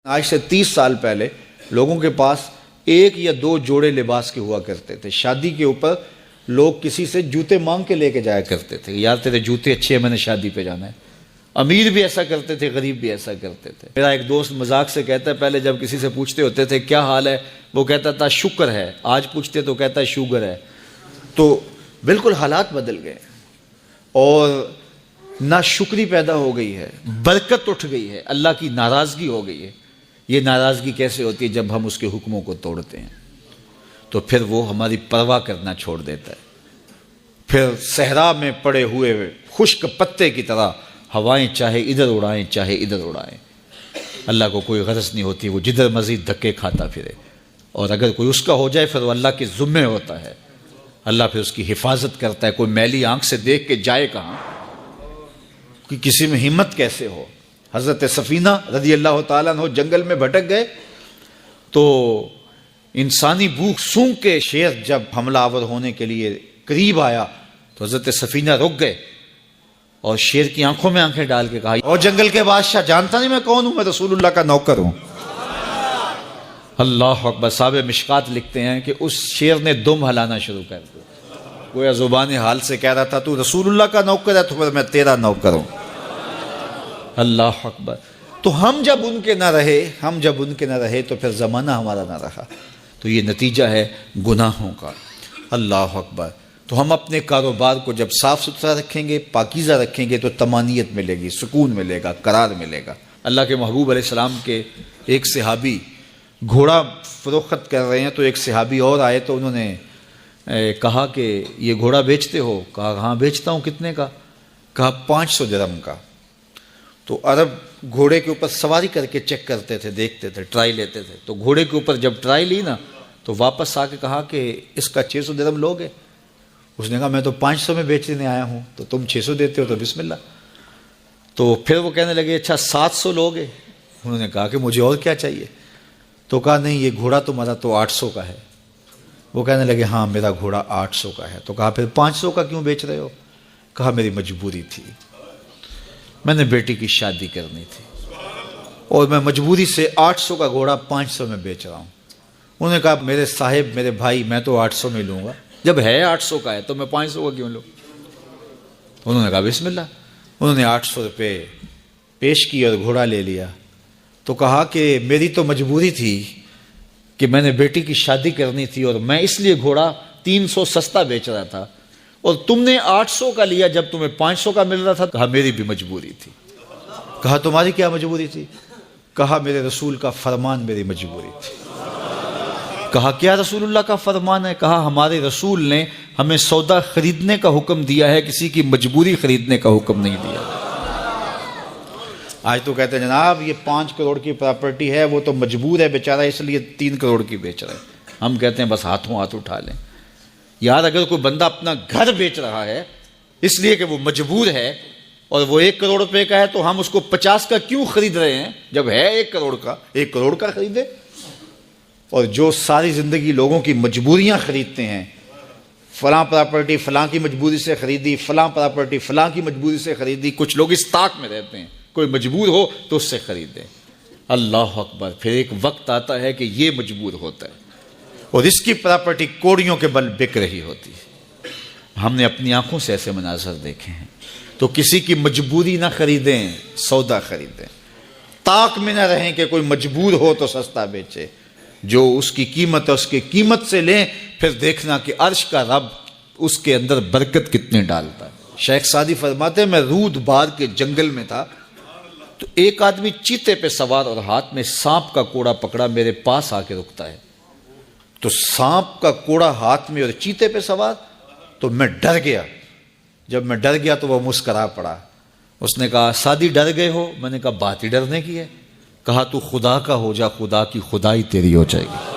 آج سے 30 سال پہلے لوگوں کے پاس ایک یا دو جوڑے لباس کے ہوا کرتے تھے۔ شادی کے اوپر لوگ کسی سے جوتے مانگ کے لے کے جایا کرتے تھے، یار تیرے جوتے اچھے ہیں، میں نے شادی پہ جانا ہے۔ امیر بھی ایسا کرتے تھے، غریب بھی ایسا کرتے تھے۔ میرا ایک دوست مذاق سے کہتا ہے پہلے جب کسی سے پوچھتے ہوتے تھے کیا حال ہے، وہ کہتا تھا شکر ہے، آج پوچھتے تو کہتا ہے شوگر ہے۔ تو بالکل حالات بدل گئے اور ناشکری پیدا ہو گئی ہے، برکت اٹھ گئی ہے، اللہ کی ناراضگی ہو گئی ہے۔ یہ ناراضگی کیسے ہوتی ہے؟ جب ہم اس کے حکموں کو توڑتے ہیں تو پھر وہ ہماری پرواہ کرنا چھوڑ دیتا ہے۔ پھر صحرا میں پڑے ہوئے خشک پتے کی طرح ہوائیں چاہے ادھر اڑائیں چاہے ادھر اڑائیں، اللہ کو کوئی غرض نہیں ہوتی، وہ جدھر مزید دھکے کھاتا پھرے۔ اور اگر کوئی اس کا ہو جائے پھر وہ اللہ کے ذمے ہوتا ہے، اللہ پھر اس کی حفاظت کرتا ہے۔ کوئی میلی آنکھ سے دیکھ کے جائے کہاں کہ کسی میں ہمت کیسے ہو۔ حضرت سفینہ رضی اللہ تعالیٰ عنہ جنگل میں بھٹک گئے تو انسانی بھوک سونگ کے شیر جب حملہ آور ہونے کے لیے قریب آیا تو حضرت سفینہ رک گئے اور شیر کی آنکھوں میں آنکھیں ڈال کے کہا، اور جنگل کے بادشاہ جانتا نہیں میں کون ہوں؟ میں رسول اللہ کا نوکر ہوں۔ اللہ اکبر۔ صاحب مشکات لکھتے ہیں کہ اس شیر نے دم ہلانا شروع کر دیا، گویا زبان حال سے کہہ رہا تھا تو رسول اللہ کا نوکر ہے تو پھر میں تیرا نوکر ہوں۔ اللہ اکبر۔ تو ہم جب ان کے نہ رہے تو پھر زمانہ ہمارا نہ رہا، تو یہ نتیجہ ہے گناہوں کا۔ اللہ اکبر۔ تو ہم اپنے کاروبار کو جب صاف ستھرا رکھیں گے، پاکیزہ رکھیں گے تو طمانینت ملے گی، سکون ملے گا، قرار ملے گا۔ اللہ کے محبوب علیہ السلام کے ایک صحابی گھوڑا فروخت کر رہے ہیں تو ایک صحابی اور آئے تو انہوں نے کہا کہ یہ گھوڑا بیچتے ہو؟ کہا ہاں بیچتا ہوں۔ کتنے کا؟ کہا 500 درہم کا۔ تو عرب گھوڑے کے اوپر سواری کر کے چیک کرتے تھے، دیکھتے تھے، ٹرائی لیتے تھے۔ تو گھوڑے کے اوپر جب ٹرائی لی نا تو واپس آ کے کہا کہ اس کا 600 درہم لوگے؟ اس نے کہا میں تو 500 میں بیچنے آیا ہوں، تو تم 600 دیتے ہو تو بسم اللہ۔ تو پھر وہ کہنے لگے اچھا 700 لوگے؟ انہوں نے کہا کہ مجھے اور کیا چاہیے؟ تو کہا نہیں یہ گھوڑا تمہارا تو 800 کا ہے۔ وہ کہنے لگے ہاں میرا گھوڑا 800 کا ہے۔ تو کہا پھر 500 کا کیوں بیچ رہے ہو؟ کہا میری مجبوری تھی، میں نے بیٹی کی شادی کرنی تھی اور میں مجبوری سے 800 کا گھوڑا 500 میں بیچ رہا ہوں۔ انہوں نے کہا میرے صاحب، میرے بھائی، میں تو 800 میں لوں گا، جب ہے 800 کا ہے تو میں 500 کا کیوں لوں؟ انہوں نے کہا بسم اللہ۔ انہوں نے 800 روپے پیش کی اور گھوڑا لے لیا۔ تو کہا کہ میری تو مجبوری تھی کہ میں نے بیٹی کی شادی کرنی تھی اور میں اس لیے گھوڑا 300 سستا بیچ رہا تھا، اور تم نے 800 کا لیا جب تمہیں 500 کا مل رہا تھا۔ کہا میری بھی مجبوری تھی۔ کہا تمہاری کیا مجبوری تھی؟ کہا میرے رسول کا فرمان میری مجبوری تھی۔ کہا کیا رسول اللہ کا فرمان ہے؟ کہا ہمارے رسول نے ہمیں سودا خریدنے کا حکم دیا ہے، کسی کی مجبوری خریدنے کا حکم نہیں دیا۔ آج تو کہتے ہیں جناب یہ 5 کروڑ کی پراپرٹی ہے، وہ تو مجبور ہے بیچارہ اس لیے 3 کروڑ کی بیچ رہا ہے۔ ہم کہتے ہیں بس ہاتھوں ہاتھ اٹھا لیں۔ یار اگر کوئی بندہ اپنا گھر بیچ رہا ہے اس لیے کہ وہ مجبور ہے اور وہ 1 کروڑ روپے کا ہے تو ہم اس کو 50 کا کیوں خرید رہے ہیں؟ جب ہے 1 کروڑ کا، 1 کروڑ کا خریدے۔ اور جو ساری زندگی لوگوں کی مجبوریاں خریدتے ہیں، فلاں پراپرٹی فلاں کی مجبوری سے خریدی، فلاں پراپرٹی فلاں کی مجبوری سے خریدی، کچھ لوگ اس طاق میں رہتے ہیں کوئی مجبور ہو تو اس سے خریدیں۔ اللہ اکبر۔ پھر ایک وقت آتا ہے کہ یہ مجبور ہوتا ہے اور اس کی پراپرٹی کوڑیوں کے بل بک رہی ہوتی ہے۔ ہم نے اپنی آنکھوں سے ایسے مناظر دیکھے ہیں۔ تو کسی کی مجبوری نہ خریدیں، سودا خریدیں۔ طاق میں نہ رہیں کہ کوئی مجبور ہو تو سستا بیچے، جو اس کی قیمت ہے اس کی قیمت سے لیں، پھر دیکھنا کہ عرش کا رب اس کے اندر برکت کتنے ڈالتا ہے۔ شیخ سعدی فرماتے ہیں میں رود بار کے جنگل میں تھا تو ایک آدمی چیتے پہ سوار اور ہاتھ میں سانپ کا کوڑا پکڑا میرے پاس آ کے رکتا ہے۔ تو سانپ کا کوڑا ہاتھ میں اور چیتے پہ سوار، تو میں ڈر گیا۔ جب میں ڈر گیا تو وہ مسکرا پڑا۔ اس نے کہا سعدی ڈر گئے ہو؟ میں نے کہا بات ہی ڈرنے کی ہے۔ کہا تو خدا کا ہو جا، خدا کی خدائی تیری ہو جائے گی۔